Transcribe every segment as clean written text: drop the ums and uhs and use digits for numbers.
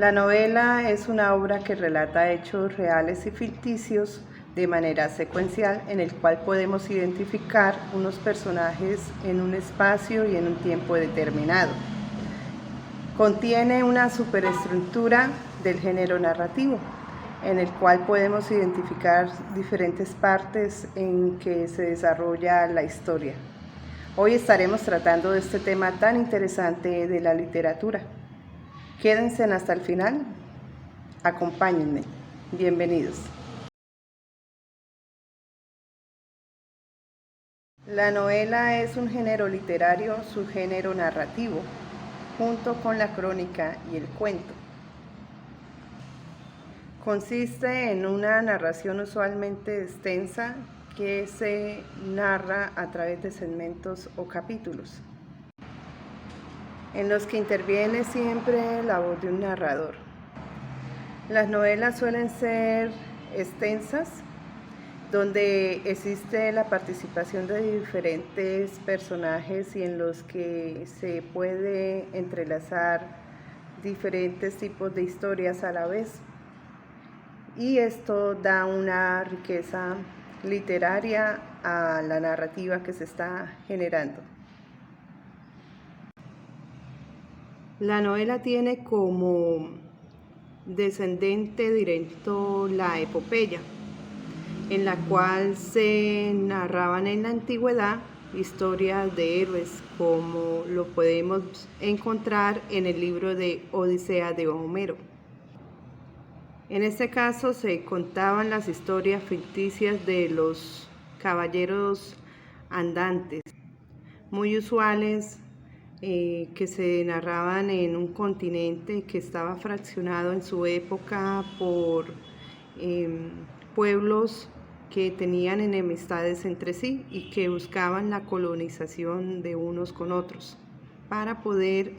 La novela es una obra que relata hechos reales y ficticios de manera secuencial, en el cual podemos identificar unos personajes en un espacio y en un tiempo determinado. Contiene una superestructura del género narrativo, en el cual podemos identificar diferentes partes en que se desarrolla la historia. Hoy estaremos tratando de este tema tan interesante de la literatura. Quédense hasta el final, acompáñenme, bienvenidos. La novela es un género literario, subgénero narrativo, junto con la crónica y el cuento. Consiste en una narración usualmente extensa que se narra a través de segmentos o capítulos, en los que interviene siempre la voz de un narrador. Las novelas suelen ser extensas, donde existe la participación de diferentes personajes y en los que se puede entrelazar diferentes tipos de historias a la vez. Y esto da una riqueza literaria a la narrativa que se está generando. La novela tiene como descendente directo la epopeya, en la cual se narraban en la antigüedad historias de héroes, como lo podemos encontrar en el libro de Odisea de Homero. En este caso se contaban las historias ficticias de los caballeros andantes, muy usuales, que se narraban en un continente que estaba fraccionado en su época por pueblos que tenían enemistades entre sí y que buscaban la colonización de unos con otros para poder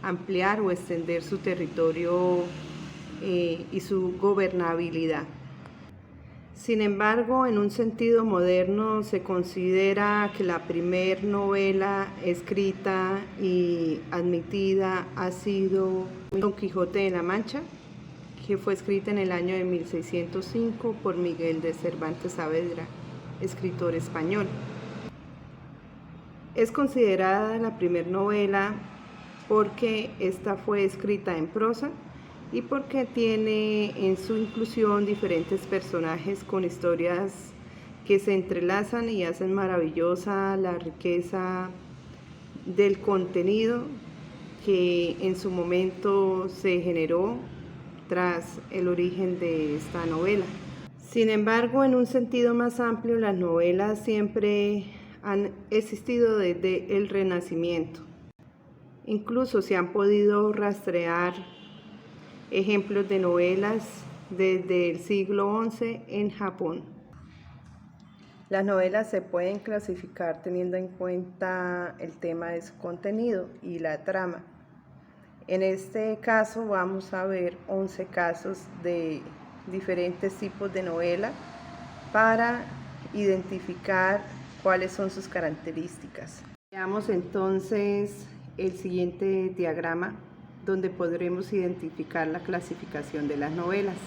ampliar o extender su territorio y su gobernabilidad. Sin embargo, en un sentido moderno se considera que la primer novela escrita y admitida ha sido Don Quijote de la Mancha, que fue escrita en el año de 1605 por Miguel de Cervantes Saavedra, escritor español. Es considerada la primer novela porque esta fue escrita en prosa y porque tiene en su inclusión diferentes personajes con historias que se entrelazan y hacen maravillosa la riqueza del contenido que en su momento se generó tras el origen de esta novela. Sin embargo, en un sentido más amplio, las novelas siempre han existido desde el Renacimiento. Incluso se han podido rastrear ejemplos de novelas desde el siglo XI en Japón. Las novelas se pueden clasificar teniendo en cuenta el tema de su contenido y la trama. En este caso vamos a ver 11 casos de diferentes tipos de novela para identificar cuáles son sus características. Veamos entonces el siguiente diagrama, donde podremos identificar la clasificación de las novelas.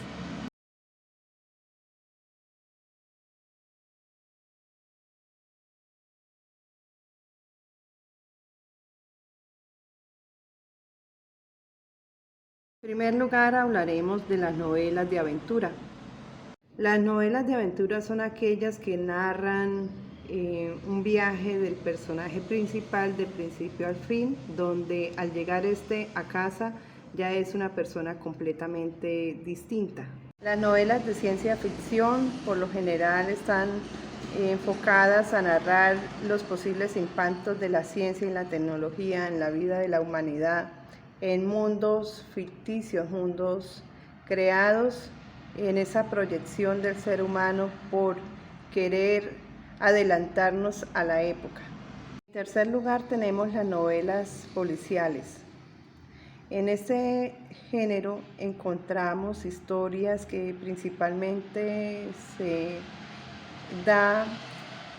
En primer lugar, hablaremos de las novelas de aventura. Las novelas de aventura son aquellas que narran un viaje del personaje principal de principio al fin, donde al llegar a casa ya es una persona completamente distinta. Las novelas de ciencia ficción por lo general están enfocadas a narrar los posibles impactos de la ciencia y la tecnología en la vida de la humanidad, en mundos ficticios, mundos creados en esa proyección del ser humano por querer adelantarnos a la época. En tercer lugar tenemos las novelas policiales. En este género encontramos historias que principalmente se da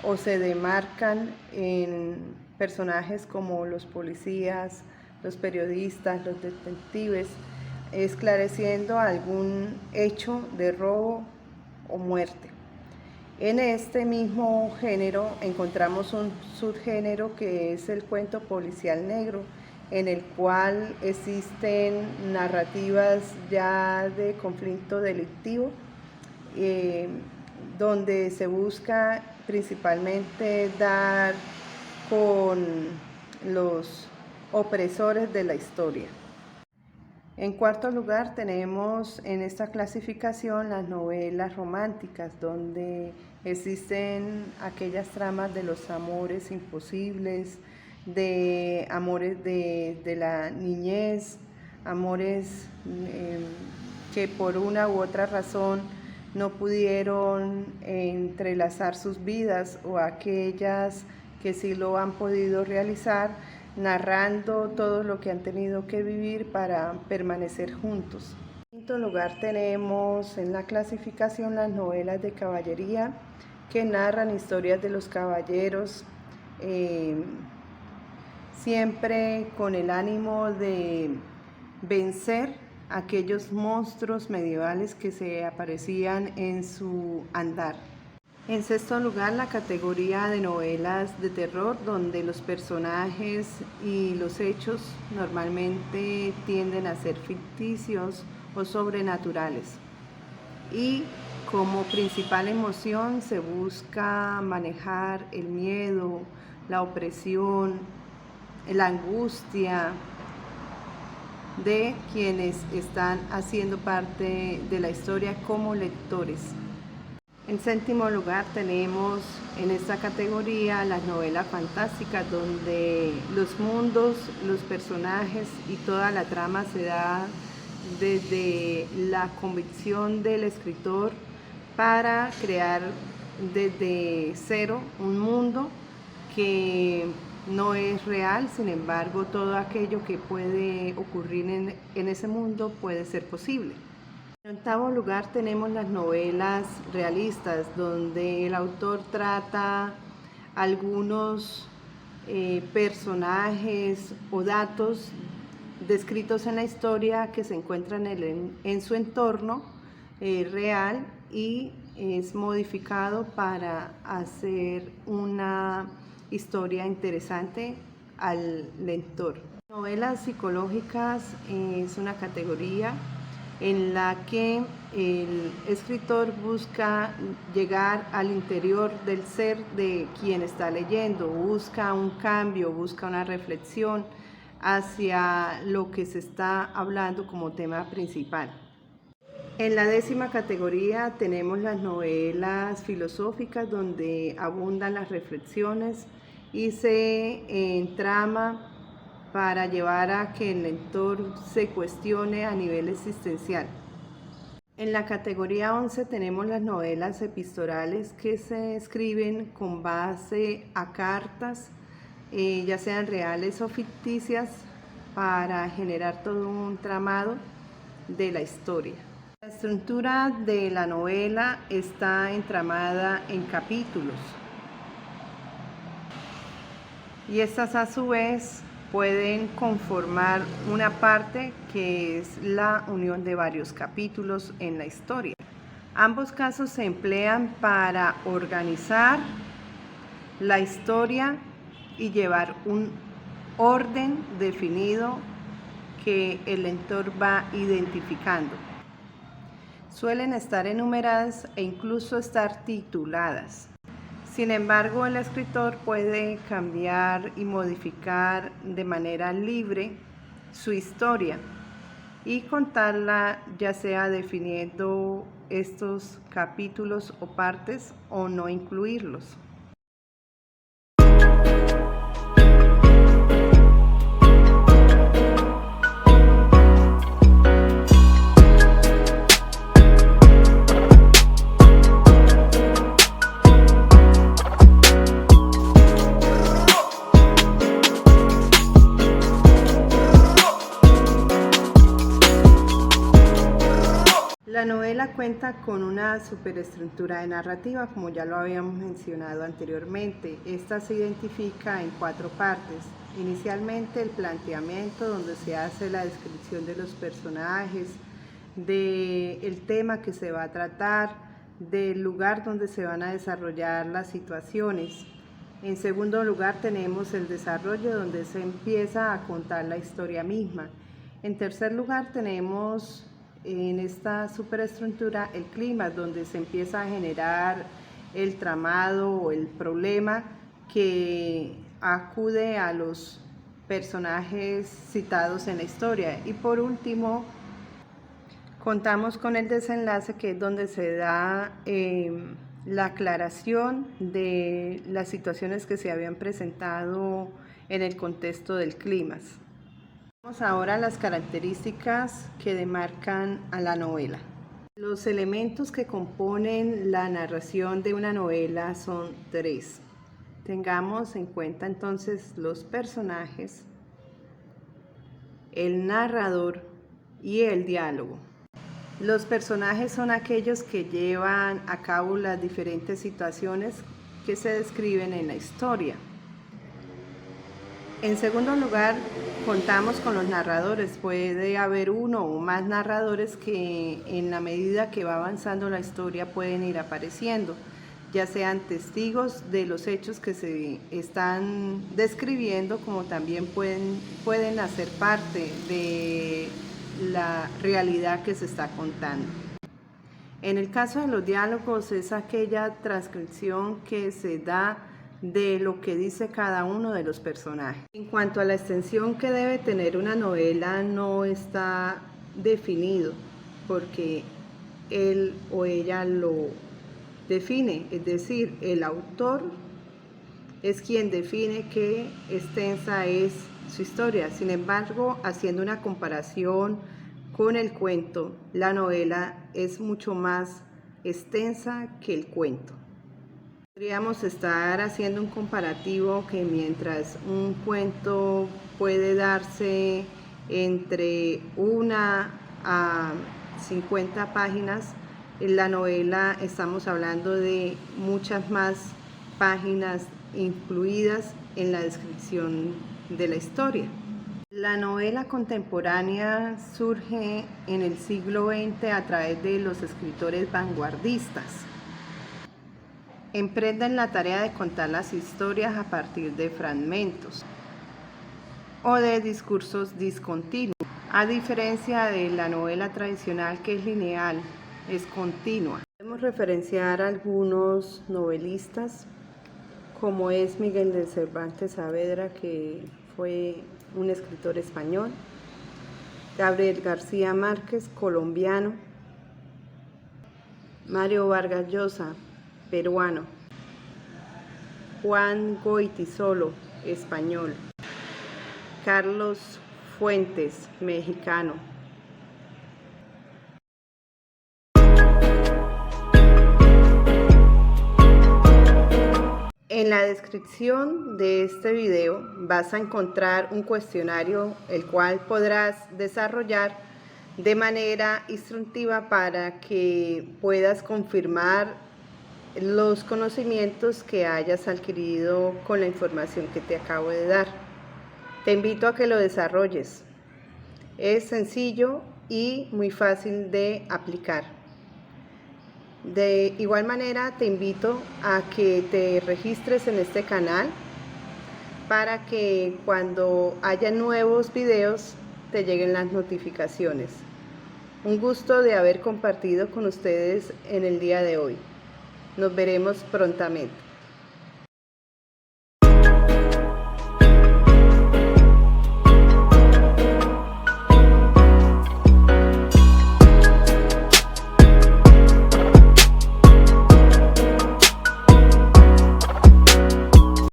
o se demarcan en personajes como los policías, los periodistas, los detectives, esclareciendo algún hecho de robo o muerte. En este mismo género encontramos un subgénero que es el cuento policial negro, en el cual existen narrativas ya de conflicto delictivo, donde se busca principalmente dar con los opresores de la historia. En cuarto lugar tenemos en esta clasificación las novelas románticas, donde existen aquellas tramas de los amores imposibles, de amores de la niñez, amores que por una u otra razón no pudieron entrelazar sus vidas, o aquellas que sí lo han podido realizar, narrando todo lo que han tenido que vivir para permanecer juntos. En quinto lugar tenemos en la clasificación las novelas de caballería, que narran historias de los caballeros, siempre con el ánimo de vencer aquellos monstruos medievales que se aparecían en su andar. En sexto lugar, la categoría de novelas de terror, donde los personajes y los hechos normalmente tienden a ser ficticios o sobrenaturales. Y como principal emoción se busca manejar el miedo, la opresión, la angustia de quienes están haciendo parte de la historia como lectores. En séptimo lugar tenemos en esta categoría las novelas fantásticas, donde los mundos, los personajes y toda la trama se da desde la convicción del escritor para crear desde cero un mundo que no es real. Sin embargo, todo aquello que puede ocurrir en ese mundo puede ser posible. En octavo lugar tenemos las novelas realistas, donde el autor trata algunos personajes o datos descritos en la historia que se encuentran en su entorno real, y es modificado para hacer una historia interesante al lector. Novelas psicológicas es una categoría en la que el escritor busca llegar al interior del ser de quien está leyendo, busca un cambio, busca una reflexión hacia lo que se está hablando como tema principal. En la décima categoría tenemos las novelas filosóficas, donde abundan las reflexiones y se entrama para llevar a que el lector se cuestione a nivel existencial. En la categoría 11 tenemos las novelas epistolales, que se escriben con base a cartas, ya sean reales o ficticias, para generar todo un tramado de la historia. La estructura de la novela está entramada en capítulos, y estas a su vez pueden conformar una parte que es la unión de varios capítulos en la historia. Ambos casos se emplean para organizar la historia y llevar un orden definido que el lector va identificando. Suelen estar enumeradas e incluso estar tituladas. Sin embargo, el escritor puede cambiar y modificar de manera libre su historia y contarla, ya sea definiendo estos capítulos o partes o no incluirlos. La novela novela cuenta con una superestructura de narrativa, como ya lo habíamos mencionado anteriormente. Esta se identifica en 4 partes. Inicialmente el planteamiento, donde se hace la descripción de los personajes, del tema que se va a tratar, del lugar donde se van a desarrollar las situaciones. En segundo lugar tenemos el desarrollo, donde se empieza a contar la historia misma. En tercer lugar tenemos en esta superestructura el clima, donde se empieza a generar el tramado o el problema que acude a los personajes citados en la historia. Y por último, contamos con el desenlace, que es donde se da la aclaración de las situaciones que se habían presentado en el contexto del clímax. Vamos ahora a las características que demarcan a la novela. Los elementos que componen la narración de una novela son 3. Tengamos en cuenta entonces los personajes, el narrador y el diálogo. Los personajes son aquellos que llevan a cabo las diferentes situaciones que se describen en la historia. En segundo lugar, contamos con los narradores. Puede haber uno o más narradores que en la medida que va avanzando la historia pueden ir apareciendo, ya sean testigos de los hechos que se están describiendo, como también pueden hacer parte de la realidad que se está contando. En el caso de los diálogos, es aquella transcripción que se da de lo que dice cada uno de los personajes. En cuanto a la extensión que debe tener una novela, no está definido, porque él o ella lo define, es decir, el autor es quien define qué extensa es su historia. Sin embargo, haciendo una comparación con el cuento, la novela es mucho más extensa que el cuento. Podríamos estar haciendo un comparativo que mientras un cuento puede darse entre 1 a 50 páginas, en la novela estamos hablando de muchas más páginas incluidas en la descripción de la historia. La novela contemporánea surge en el siglo XX a través de los escritores vanguardistas. Emprenden la tarea de contar las historias a partir de fragmentos o de discursos discontinuos, a diferencia de la novela tradicional, que es lineal, es continua. Podemos referenciar a algunos novelistas, como es Miguel de Cervantes Saavedra, que fue un escritor español, Gabriel García Márquez, colombiano, Mario Vargas Llosa, peruano, Juan Goytisolo, español, Carlos Fuentes, mexicano. En la descripción de este video vas a encontrar un cuestionario, el cual podrás desarrollar de manera instructiva para que puedas confirmar los conocimientos que hayas adquirido con la información que te acabo de dar. Te invito a que lo desarrolles. Es sencillo y muy fácil de aplicar. De igual manera, te invito a que te registres en este canal para que cuando haya nuevos videos te lleguen las notificaciones. Un gusto de haber compartido con ustedes en el día de hoy. Nos veremos prontamente.